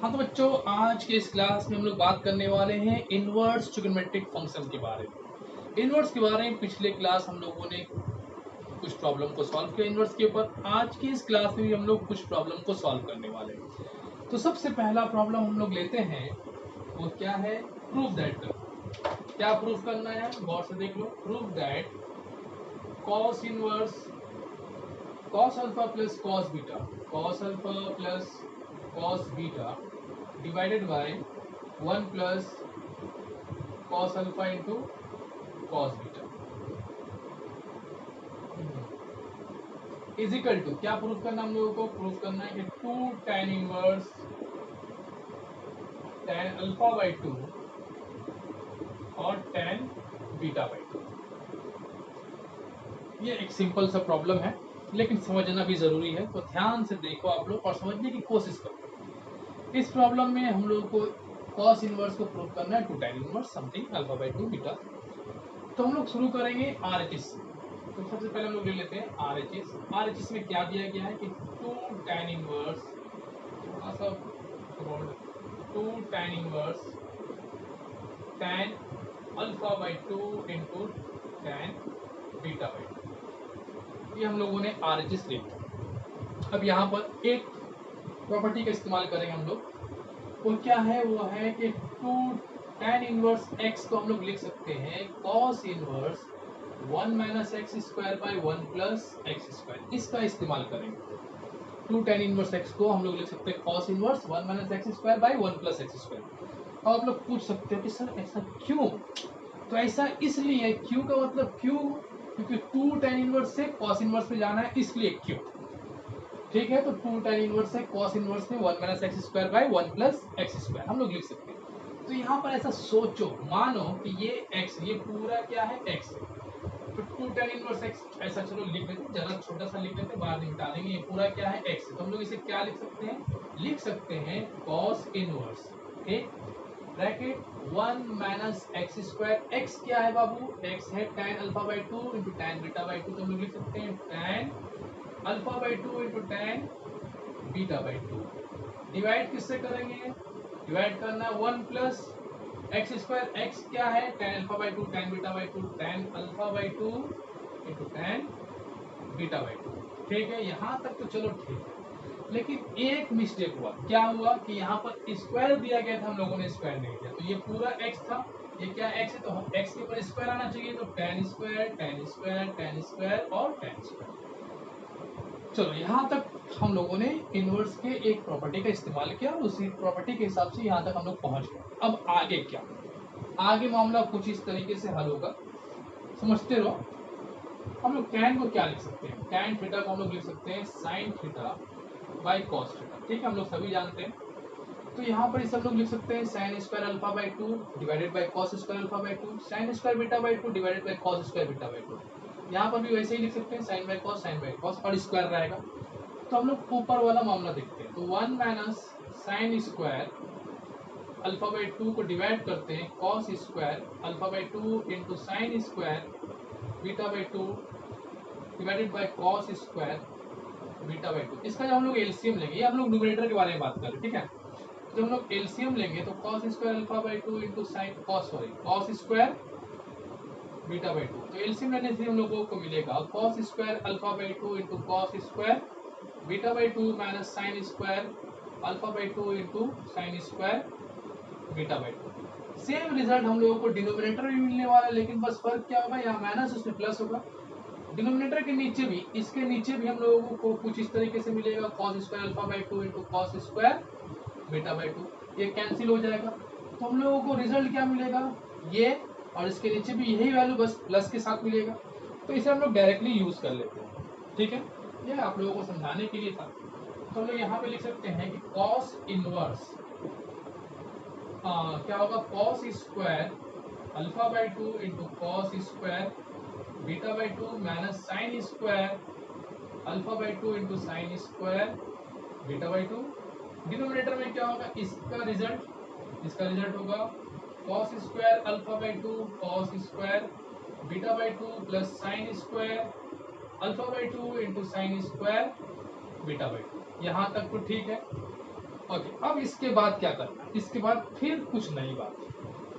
हाँ तो बच्चों, आज के इस क्लास में हम लोग बात करने वाले हैं इनवर्स ट्रिग्नोमेट्रिक फंक्शन के बारे में। इनवर्स के बारे में पिछले क्लास हम लोगों ने कुछ प्रॉब्लम को सॉल्व किया इनवर्स के ऊपर। आज की इस क्लास में भी हम लोग कुछ प्रॉब्लम को सॉल्व करने वाले हैं। तो सबसे पहला प्रॉब्लम हम लोग लेते हैं, वो क्या है? Proof that. क्या प्रूफ करना है? गौर से देख लो। Proof that cos inverse cos alpha plus cos beta, cos alpha plus cos beta divided by 1 plus cos alpha into cos beta is equal to, क्या प्रूफ करना हम लोगों को? प्रूफ करना है कि 2 tan inverse tan alpha by 2 और tan beta by 2। ये एक सिंपल सा प्रॉब्लम है, लेकिन समझना भी जरूरी है, तो ध्यान से देखो आप लोग और समझने की कोशिश करो। इस प्रॉब्लम में हम लोग को cos इनवर्स को प्रूव करना है 2 tan inverse something alpha by 2 beta. तो हम लोग शुरू करेंगे RHS। तो सबसे पहले हम लोग ले लेते हैं RHS। RHS में क्या दिया गया है कि 2 tan इनवर्स, थोड़ा सा 2 tan inverse tan alpha by 2 into tan beta by 2, ये हम लोगों ने RHS ले लिया। अब यहाँ पर एक प्रॉपर्टी का इस्तेमाल करेंगे हम लोग, वो क्या है? वो है कि 2 tan इनवर्स x को हम लोग लिख सकते हैं cos inverse 1 minus x square by 1 plus x square. इसका इस्तेमाल करेंगे। 2 tan इनवर्स x को हम लोग लिख सकते हैं cos inverse 1 minus x square by 1 plus x square. अब आप लोग पूछ सकते हो कि सर ऐसा क्यों? तो ऐसा इसलिए, क्यों का मतलब क्यों, क्योंकि 2 tan इनवर्स से cos इनवर्स में जाना है, इसलिए क्यों। ठीक है, तो 2 tan इनवर्स से cos इनवर्स में 1 minus x square by 1 plus x square हम लोग लिख सकते हैं। तो यहाँ पर ऐसा सोचो, मानो कि ये x, ये पूरा क्या है? x है। तो 2 tan इनवर्स x ऐसा चलो लिख लेते हैं, जरा छोटा सा लिख लेते हैं, बाद में मिटा देंगे। ये पूरा क्या है? x है। तो हम लोग इसे क्या लिख सकते हैं? लिख सकते हैं cos इनवर्स, ठीक, bracket 1 minus x square. x क्या है बाबू? x है tan alpha by 2 into tan beta by 2। तो हम लोग लिख सकते हैं tan alpha by 2 into tan beta by 2। Divide किससे करेंगे? डिवाइड करना 1 प्लस एक्स स्क्वायर। एक्स क्या है? tan alpha by 2 tan beta by 2, tan alpha by 2 into tan beta by 2। ठीक है, यहाँ तक तो चलो ठीक है, लेकिन एक मिस्टेक हुआ। क्या हुआ कि यहाँ पर स्क्वायर दिया गया था, हम लोगों ने स्क्वायर नहीं दिया। तो ये पूरा x था, ये क्या x है? तो x के ऊपर स्क्वायर आना चाहिए। तो tan square tan square tan square और tan स्क्वायर। चलो यहाँ तक हम लोगों ने इनवर्स के एक प्रॉपर्टी का इस्तेमाल किया और उसी प्रॉपर्टी के हिसाब से यहाँ तक हम लोग पहुंच गए। अब आगे क्या? आगे मामला कुछ इस तरीके से हल होगा, समझते रहो। हम लोग tan को क्या लिख सकते हैं? tan थीटा को हम लोग लिख सकते हैं sin theta by cos theta. ठीक है, हम लोग सभी जानते हैं। तो यहाँ पर इसे हम लोग लिख सकते हैं sin square alpha by 2 divided by cos square alpha by 2, sin square beta by 2 divided by cos square beta by 2। यहाँ पर भी वैसे ही लिख सकते हैं sin बाई cos और स्क्वायर रहेगा। तो हम लोग ऊपर वाला मामला देखते हैं। तो 1 minus sine square alpha by 2 को डिवाइड करते हैं cos square alpha by 2 into sine square beta by 2 divided by cos square beta by 2। इसका जब हम लोग एलसीएम लेंगे, ये हम लोग न्यूमरेटर के बारे में बात कर रहे हैं, ठीक है। जब हम लोग एलसीएम लेंगे तो cos square alpha by 2 into sine cos square beta by 2। तो एलसीएम लेने से हम लोगों को मिलेगा cos square alpha by 2 into cos square beta by 2 minus sine square alpha by 2 into sine square beta by 2। Same result हम लोगों को डिनोमिनेटर में मिलने वाला है, लेकिन बस फर्क क्या होगा? यहाँ माइनस उसमें प्लस होगा। डिनोमिनेटर के नीचे भी, इसके नीचे भी हम लोगों को कुछ इस तरीके से मिलेगा cos square alpha by 2 into cos square beta by 2। ये कैंसिल हो जाएगा, तो हम लोगों को रिजल्ट क्या मिलेगा? ये, और इसके नीचे भी यही वैल्यू बस प्लस के साथ मिलेगा। तो इसे हम लोग डायरेक्टली यूज कर लेते हैं, ठीक है। ये आप लोगों को समझाने के लिए था। तो हम लोग यहाँ पे लिख सकते हैं कि cos इनवर्स क्या होगा? cos square alpha by 2 into cos square beta by 2 minus sine square alpha by 2 into sine square beta by 2। Denominator में क्या होगा? इसका रिजल्ट होगा cos square alpha by 2 cos square beta by 2 plus sine square alpha by 2 into sine square beta by 2। यहाँ तक तो ठीक है। ओके, अब इसके बाद क्या करना है, इसके बाद फिर कुछ नई बात,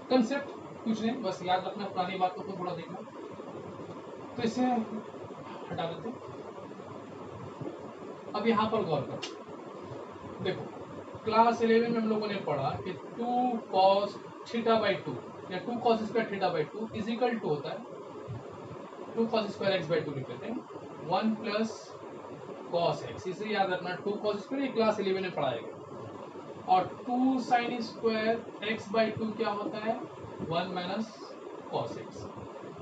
कंसेप्ट कुछ नहीं, बस याद रखना पुरानी बातों को थोड़ा देखना। तो इसे हटा देते हैं। अब यहाँ पर गौर करो, देखो क्लास 11 में हम लोगों ने पढ़ा कि 2 cos थीटा बाई 2 या 2 cos square theta by 2 is equal to होता है 2 cos स्क्वायर एक्स बाई 2 लिख लेते हैं 1 प्लस cos x, इसे याद रखना 2 cos स्क्वायर, ये क्लास 11 में पढ़ाया गया। और 2 sin स्क्वायर x बाई 2 क्या होता है 1 माइनस cos x,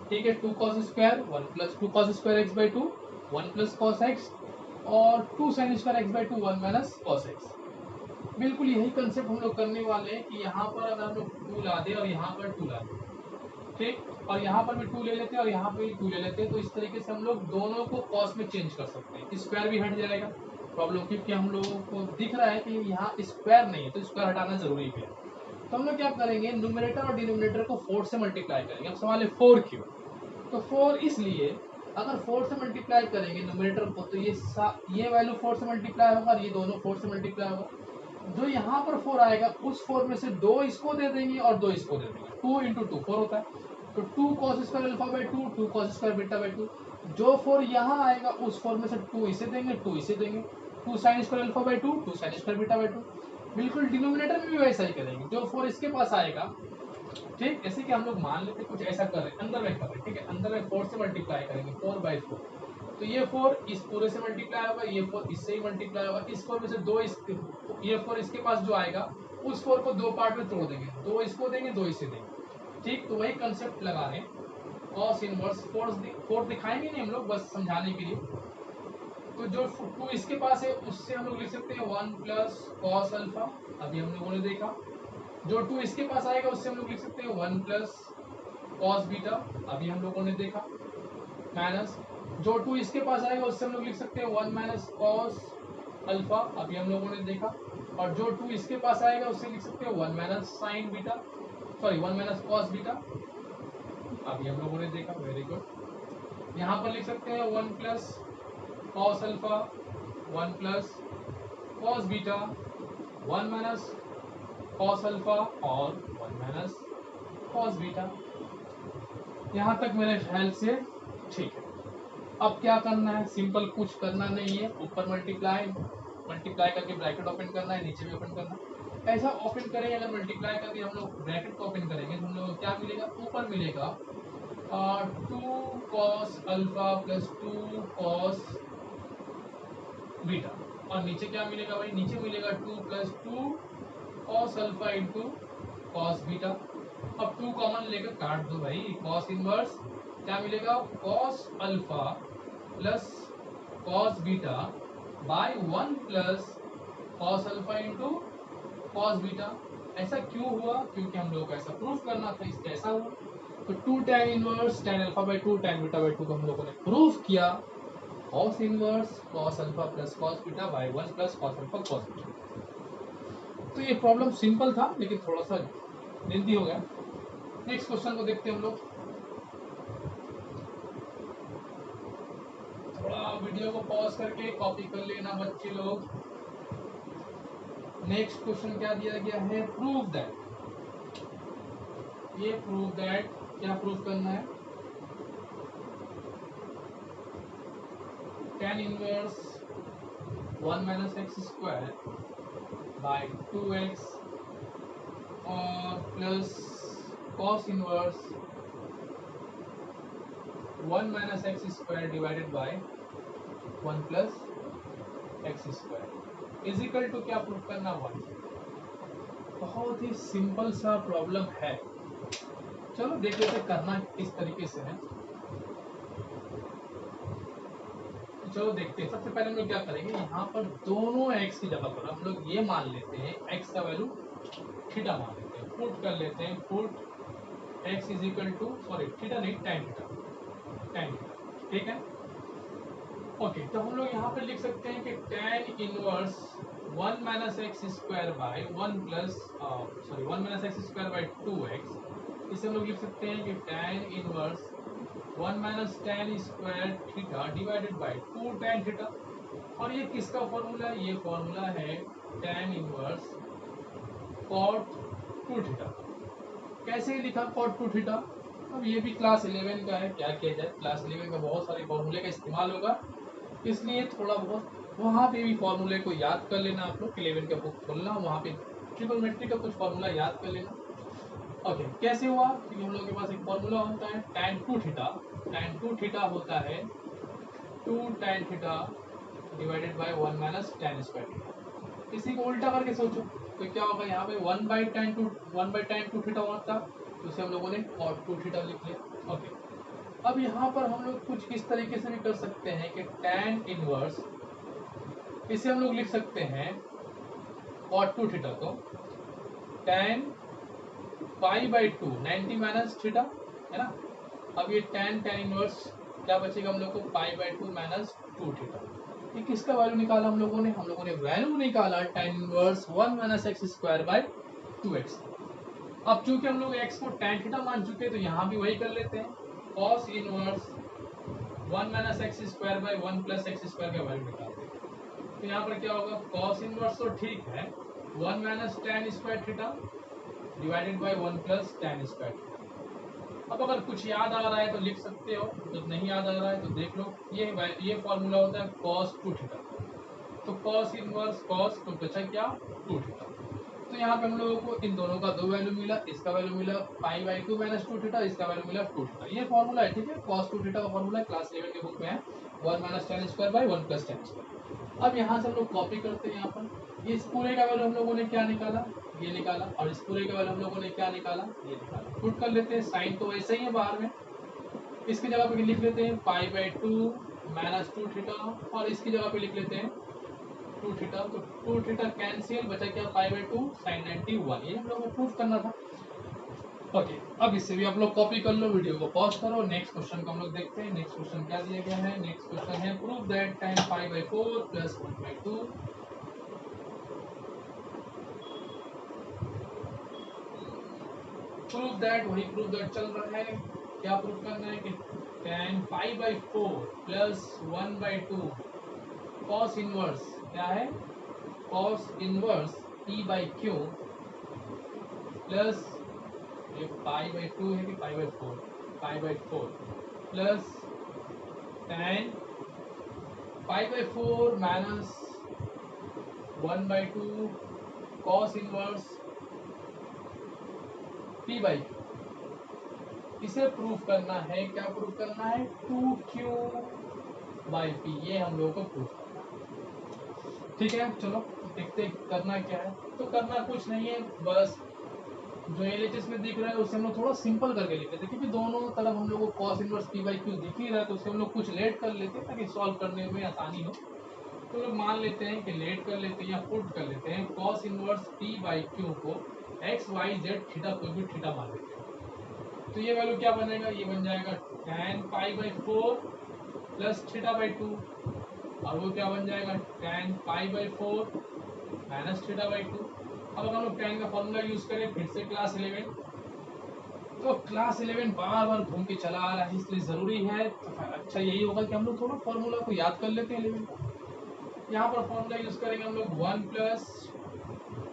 ठीक है। 2 cos square 1 plus 2 cos square x by 2 1 plus cos x, और 2 sin square x by 2 1 minus cos x। बिल्कुल यही कंसेप्ट हम लोग करने वाले हैं कि यहाँ पर अगर हम लोग 2 ला दें और यहाँ पर 2 ला दें, ठीक, और यहाँ पर भी 2 ले लेते हैं और यहाँ पर भी 2 ले लेते हैं, तो इस तरीके से हम लोग दोनों को कॉस में चेंज कर सकते हैं। स्क्वायर भी हट जाएगा प्रॉब्लम, क्योंकि हम लोगों को दिख रहा है कि यहाँ स्क्वायर नहीं है, तो स्क्वायर हटाना जरूरी है। तो हम लोग क्या करेंगे, न्यूमरेटर और डिनोमिनेटर को 4 से मल्टीप्लाई करेंगे। अब सवाल है 4 क्यों, तो 4 इसलिए, अगर 4 से मल्टीप्लाई करेंगे न्यूमरेटर को तो ये वैल्यू 4 से मल्टीप्लाई होगा और ये दोनों 4 से मल्टीप्लाई होगा। जो यहाँ पर 4 आएगा उस 4 में से 2 इसको दे देंगे और 2 इसको दे देंगे, 2 इंटू 2 4 होता है। तो 2 cos square alpha by 2 2 cos square beta by 2, जो 4 यहाँ आएगा उस 4 में से 2 इसे देंगे 2 इसे देंगे, 2 sin square alpha by 2 2 sin square beta by 2। बिल्कुल डिनोमिनेटर में भी वैसा ही करेंगे, जो 4 इसके पास आएगा, ठीक, जैसे कि हम लोग मान लेते कुछ ऐसा कर रहे हैं, अंदर में कर रहे हैं, ठीक है, अंदर में 4 से मल्टीप्लाई करेंगे 4 बाई 4, तो ये 4 इस पूरे से मल्टीप्लाई होगा, ये 4 इससे ही मल्टीप्लाई होगा, इस 4 में से 2 ये 4 इसके पास जो आएगा उस 4 को 2 पार्ट में तोड़ देंगे, 2 इसको देंगे 2 इसे देंगे, ठीक। तो वही कंसेप्ट लगा रहे हैं, cos इनवर्स 4 दिखाएंगे नहीं हम लोग, बस समझाने के लिए। तो जो 2 इसके पास है उससे हम लोग लिख सकते हैं 1 प्लस cos अल्फा, अभी हम लोगों ने देखा। जो 2 इसके पास आएगा उससे हम लोग लिख सकते हैं 1 प्लस cos बीटा, अभी हम लोगों ने देखा। माइनस जो 2 इसके पास आएगा उससे हम लोग लिख सकते हैं 1 माइनस cos अल्फा, अभी हम लोगों ने देखा। और जो 2 इसके पास आएगा उससे लिख सकते हैं 1 minus sign beta, sorry 1 minus cos beta, अभी हम लोगों ने देखा। Very good. यहाँ पर लिख सकते हैं 1 plus cos alpha 1 plus cos beta 1 minus cos alpha और 1 माइनस cos बीटा। यहाँ तक मेरे ख्याल से ठीक है। अब क्या करना है, सिंपल, कुछ करना नहीं है, ऊपर मल्टीप्लाई करके ब्रैकेट ओपन करना है, नीचे भी ओपन करना है। ऐसा ओपन करें, अगर मल्टीप्लाई करके हम लोग ब्रैकेट को ओपन करेंगे तो हम लोग क्या मिलेगा, ऊपर मिलेगा 2 cos alpha plus 2 cos beta, और नीचे क्या मिलेगा भाई, नीचे मिलेगा 2 plus 2 cos alpha into cos beta. अब 2 कॉमन लेकर काट दो भाई, cos इनवर्स क्या मिलेगा, cos alpha plus cos beta by 1 plus cos alpha into cos beta. ऐसा क्यों हुआ, क्योंकि हम लोगों को ऐसा प्रूफ करना था, इसलिए ऐसा हुआ। तो 2 tan inverse tan alpha by 2 tan beta by 2 को हम लोगों ने प्रूफ किया, cos inverse cos alpha plus cos beta by 1 plus cos alpha cos beta. तो ये प्रॉब्लम सिंपल था लेकिन थोड़ा सा लेंथी हो गया। नेक्स्ट क्वेश्चन को देखते हैं हम लोग। थोड़ा वीडियो को पॉज करके कॉपी कर लेना बच्चे लोग। नेक्स्ट क्वेश्चन क्या दिया गया है, प्रूव दैट, ये प्रूव दैट क्या प्रूव करना है, tan inverse 1 minus x square by 2x और plus cos inverse 1 minus x square divided by 1 plus x square is equal to क्या प्रूव करना, 1। बहुत ही सिंपल सा प्रॉब्लम है, चलो देख लेते करना किस तरीके से है। चलो देखते हैं। सबसे पहले हम लोग क्या करेंगे, यहाँ पर दोनों x की जगह पर हम लोग ये मान लेते हैं x का वैल्यू थीटा मान लेते हैं, पुट कर लेते हैं, put x is equal to, sorry theta नहीं tan थीटा, ठीक है। ओके, तो हम लोग यहाँ पर लिख सकते हैं कि tan inverse 1 minus x square bye 1 plus, sorry 1 minus x square by 2x, इसे हम लोग लिख सकते हैं कि tan inverse 1 minus tan square theta divided by 2 tan theta. और ये किसका फॉर्मूला है, ये फॉर्मूला है tan इनवर्स cot 2 थीटा। कैसे लिखा cot 2 थीटा? अब ये भी क्लास 11 का है, क्या किया जाए, क्लास 11 का बहुत सारे फॉर्मूले का इस्तेमाल होगा, इसलिए थोड़ा बहुत वहाँ पे भी फॉर्मूले को याद कर लेना आप लोग। 11 का बुक खोलना, वहाँ पे ट्रिगोनोमेट्री का कुछ फॉर्मूला याद कर लेना। ओके, कैसे हुआ? क्योंकि हम लोग के पास एक फॉर्मूला होता है tan 2 थीटा। tan 2 थीटा होता है 2 tan theta divided by 1 minus tan square theta. इसी को उल्टा करके सोचो तो क्या होगा, यहाँ पे 1 बाई tan 2 थीटा होता, तो उसे हम लोगों ने cot 2 थीटा लिख लिया। ओके, अब यहाँ पर हम लोग कुछ किस तरीके से भी कर सकते हैं कि tan इनवर्स, इसे हम लोग लिख सकते हैं cot 2 थीटा को tan pi by 2 90 minus theta, है ना। अब ये tan इनवर्स क्या बचेगा हम लोग को, पाई बाई 2 माइनस 2 थीटा। ये किसका वैल्यू निकाला हम लोगों ने वैल्यू निकाला tan inverse 1 minus x square by 2x। अब चूंकि हम लोग x को tan थीटा मान चुके हैं तो यहाँ भी वही कर लेते हैं, cos inverse 1 minus x square by 1 plus x square का वैल्यू निकालते हैं। तो यहाँ पर क्या होगा, cos इनवर्स तो ठीक है 1 minus tan square theta divided by 1 plus tan square. अब अगर कुछ याद आ रहा है तो लिख सकते हो, जब नहीं याद आ रहा है तो देख लो। ये फॉर्मूला होता है cos 2 थीटा। तो cos इनवर्स cos तो बचा क्या 2 थीटा। तो यहाँ पे हम लोगों को इन दोनों का दो वैल्यू मिला, इसका वैल्यू मिला पाई बाई 2 माइनस 2 थीटा, इसका वैल्यू मिला 2 थीटा। ये फॉर्मूला है, ठीक है, cos 2 थीटा का फॉर्मूला है, क्लास 11 के बुक में है 1 minus tan square by 1 plus tan square. अब यहाँ से हम लोग कॉपी करते हैं, यहाँ पर इस पूरे का वैल्यू हम लोगों ने क्या निकाला, ये निकाला, और इस पूरे का वैल्यू हम लोगों ने क्या निकाला, ये निकाला। पुट कर लेते हैं, साइन तो वैसे ही है बाहर में, इसकी जगह पे लिख लेते हैं पाई बाई 2 माइनस 2 थीटा, और इसकी जगह पे लिख लेते हैं 2 थीटा। तो 2 थीटा कैंसिल, बचा क्या पाई बाई 2 साइन 91। ये हम लोग को प्रूफ करना था। ओके, अब इससे भी आप लोग कॉपी कर लो, वीडियो को पॉज करो, नेक्स्ट क्वेश्चन को हम लोग देखते हैं। नेक्स्ट क्वेश्चन क्या दिया गया है, नेक्स्ट क्वेश्चन है prove that tan pi by 4 plus 1 by 2, prove that, वही प्रूव दैट चल रहा है। क्या प्रूव करना है कि tan pi by 4 plus 1 by 2 cos inverse क्या है, cos inverse p by Q plus ये पाई बाई 2 है कि pi by 4, pi by 4 plus tan pi by 4 minus 1 by 2 cos inverse p by Q. इसे प्रूफ करना है, क्या प्रूफ करना है, 2q बाई p, ये हम लोगों को प्रूफ करना है। ठीक है, चलो देखते करना क्या है। तो करना कुछ नहीं है, बस जो एलएचएस में दिख रहा है उसे हम लोग थोड़ा सिंपल करके लिख लेते, क्योंकि दोनों तरफ हम लोग को cos inverse p by Q दिख ही रहा है, तो उसे हम लोग कुछ लेट कर लेते हैं ताकि सॉल्व करने में आसानी हो। तो लोग मान लेते हैं कि लेट कर लेते हैं या पुट कर लेते हैं cos inverse p by Q को x y z थीटा, कोई भी थीटा मान लेते हैं। तो ये वैल्यू क्या बनेगा, ये बन जाएगा tan pi by 4 plus theta by 2, और वो क्या बन जाएगा tan pi by 4 minus theta by 2। अब अगर हम लोग tan का फॉर्मूला यूज करें फिर से क्लास 11, तो क्लास 11 बार बार घूम के चला आ रहा है, इसलिए ज़रूरी है, तो अच्छा यही होगा कि हम लोग थोड़ा फॉर्मूला को याद कर लेते हैं 11 का। यहाँ पर फॉर्मूला यूज करेंगे हम लोग 1 plus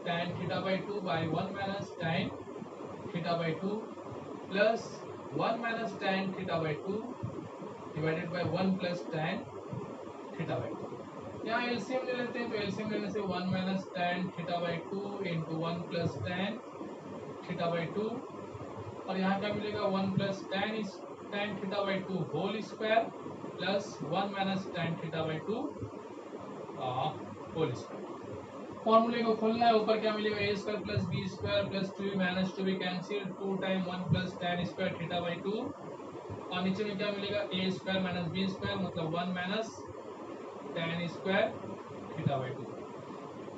tan theta by 2 by 1 minus tan theta by 2 plus 1 minus tan theta by 2 divided by 1 plus tan theta by 2। यहाँ एलसीएम ले लेते हैं, तो एलसीएम लेने से 1 minus tan theta by 2 into 1 plus tan theta by 2, और यहाँ क्या मिलेगा 1 plus tan theta by 2 whole square plus 1 minus tan theta by 2 whole square. फॉर्मूले को खोलना है, ऊपर क्या मिलेगा a square plus b square plus 2 minus 2 भी cancel, 2 time 1 plus tan square theta by 2, और नीचे में क्या मिलेगा a square minus B square मतलब 1 minus tan square theta by 2।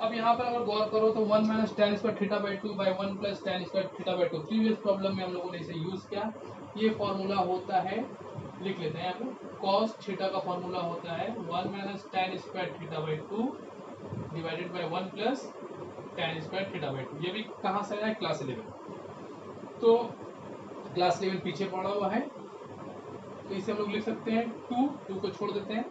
अब यहाँ पर अगर गौर करो तो 1 minus tan square theta by 2 by 1 plus tan square theta by 2, previous problem में हम लोगों ने इसे यूज किया। ये फॉर्मूला होता है, लिख लेते हैं यहाँ पे, cos थीटा का फॉर्मूला होता है 1 minus tan square theta by 2 divided by 1 plus tan square theta by 2। ये भी कहाँ से आया है, क्लास 11। तो क्लास 11 पीछे पड़ा हुआ है, तो इसे हम लोग लिख सकते हैं 2 को छोड़ देते हैं,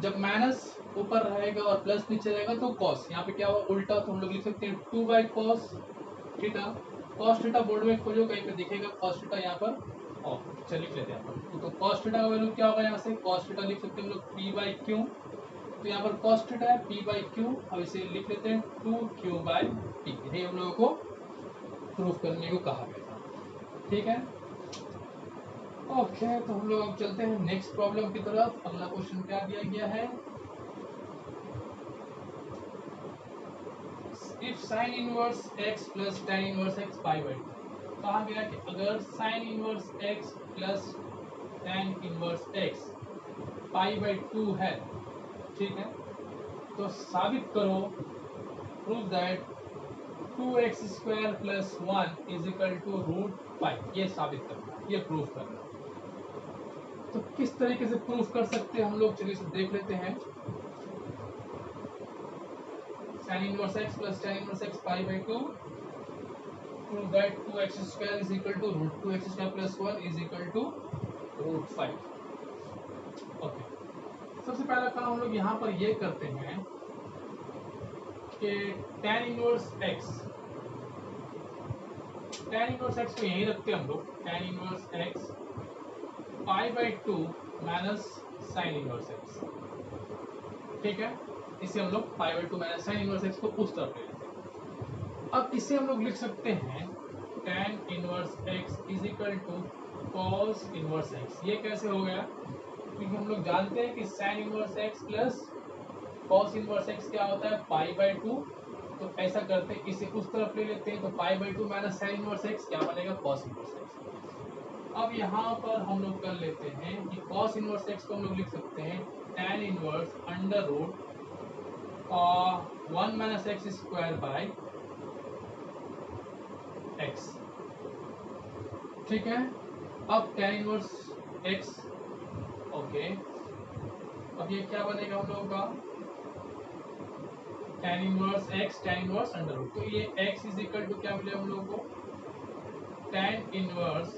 जब माइनस ऊपर रहेगा और प्लस नीचे रहेगा तो कॉस, यहाँ पे क्या होगा उल्टा, तो हम लोग लिख सकते हैं 2 by cos theta. Cos theta board में खोजो कहीं पे दिखेगा कॉस थीटा यहाँ पर ऑफ, चलिए लिख लेते हैं यहाँ पर। तो कॉस थीटा का वैल्यू क्या होगा, यहाँ से कॉस थीटा लिख सकते हैं हम लोग पी बाई क्यू। तो यहाँ पर कॉस थीटा है पी बाई क्यू, अब इसे लिख लेते हैं 2q बाई पी। यही हम लोगों को प्रूफ करने को कहा गया था, ठीक है। ओके, तो हम लोग अब चलते हैं नेक्स्ट प्रॉब्लम की तरफ। अगला क्वेश्चन क्या दिया गया है, if sine inverse x plus tan inverse x pi by 2, कहा गया कि अगर sine inverse x plus tan inverse x pi by 2 है, ठीक है, तो साबित करो, prove that 2x square plus 1 is equal to root 5। ये साबित करना, ये प्रूफ करना। तो किस तरीके से प्रूफ कर सकते हैं हम लोग, चलिए इसे देख लेते हैं। sin inverse x plus tan inverse x pi by 2, prove that 2x square is equal to root 2x square plus 1 is equal to root 5। Okay, सबसे पहला काम हम लोग यहाँ पर ये करते हैं कि tan inverse x को यहीं रखते हैं हम लोग, tan inverse x pi by 2 minus sin inverse x, ठीक है। इसे हम लोग pi by 2 minus sin inverse x को उस तरफ ले लेते हैं। अब इसे हम लोग लिख सकते हैं tan inverse x is equal to cos inverse x। ये कैसे हो गया, क्योंकि हम लोग जानते हैं कि sin inverse x plus cos inverse x क्या होता है पाई बाई 2। तो ऐसा करते हैं, इसे उस तरफ ले लेते हैं, तो पाई by 2 minus sin inverse x क्या बनेगा cos इनवर्स x। अब यहाँ पर हम लोग कर लेते हैं कि cos इनवर्स x को हम लोग लिख सकते हैं tan inverse under root 1 minus x square by x, ठीक है। अब tan इनवर्स x, ओके, अब ये क्या बनेगा हम लोगों का tan inverse x tan inverse under root. तो ये x इज इक्वल टू क्या मिलेगा हम लोगों को tan inverse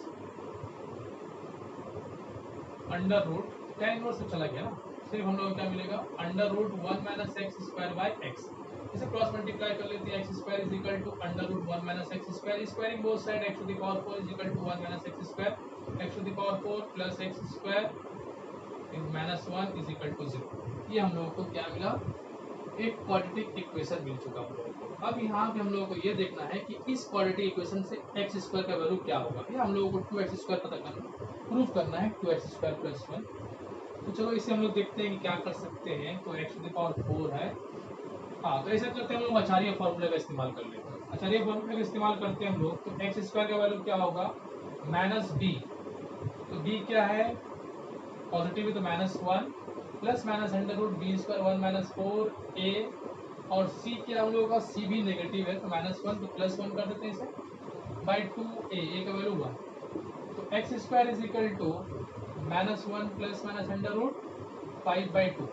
under root, tan inverse तो चला गया ना, सिर्फ हम लोगों को क्या मिलेगा under root 1 minus x square by x. इसे क्रॉस मल्टीप्लाई कर लेते हैं, x square is equal to under root 1 minus x square, squaring both side x to the power 4 is equal to 1 minus x square, x to the power 4 plus x square in minus 1 is equal to 0। ये हम लोगों को क्या मिला, एक quadratic equation मिल चुका हम लोगों को। अब यहाँ पे हम लोगों को ये देखना है कि इस क्वाड्रेटिक इक्वेशन से एक्स स्क्वायर का वैल्यू क्या होगा। ये हम लोगों को 2x स्क्वायर पता करना, प्रूफ करना है 2x स्क्वायर प्लस 1। तो चलो इसे हम लोग देखते हैं कि क्या कर सकते हैं। तो एक्स टू द पावर 4 है, हाँ, तो ऐसा करते हैं हम लोग आचार्य फार्मूले का इस्तेमाल कर लेते हैं। आचार्य फार्मूले का इस्तेमाल करते हैं हम लोग, तो एक्स स्क्वायर का वैल्यू क्या होगा माइनस बी। तो बी क्या है पॉजिटिव है, तो minus 1 plus minus under root B square 1 minus 4 ए, और सी क्या हम लोगों का सी भी नेगेटिव है, तो माइनस 1, तो प्लस 1 कर देते हैं इसे बाई 2 ए का वैल्यू 1। तो x square is equal to minus 1 plus minus under root 5 by 2।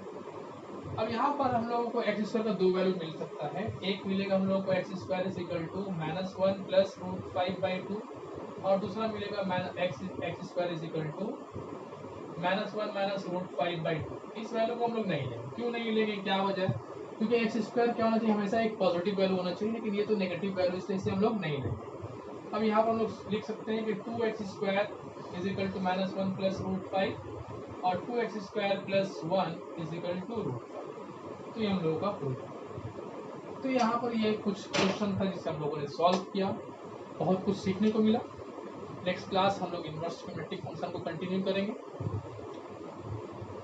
अब यहाँ पर हम लोगों को एक्स स्क्वायर का दो वैल्यू मिल सकता है, एक मिलेगा हम लोगों को x square is equal to minus 1 plus root 5 by 2, और दूसरा मिलेगा x square is equal to minus 1 minus root 5 by 2। इस वैल्यू को हम लोग नहीं लेंगे, क्यों नहीं लेंगे, क्या वजह है, क्योंकि एक्स स्क्वायर क्या होना चाहिए, हमेशा एक पॉजिटिव वैल्यू होना चाहिए, लेकिन ये तो नेगेटिव वैल्यू, इसलिए इसे हम लोग नहीं लेंगे। अब यहाँ पर हम लोग लिख सकते हैं कि 2x square is equal to minus 1 plus root 5 और 2x square plus 1 is equal to root 5। तो ये हम लोगों का प्रूफ है। तो यहाँ पर ये कुछ क्वेश्चन था जिसे हम लोगों ने सॉल्व किया, बहुत कुछ सीखने को मिला। नेक्स्ट क्लास हम लोग इनवर्स ट्रिग्नोमेट्रिक फंक्शन को कंटिन्यू करेंगे।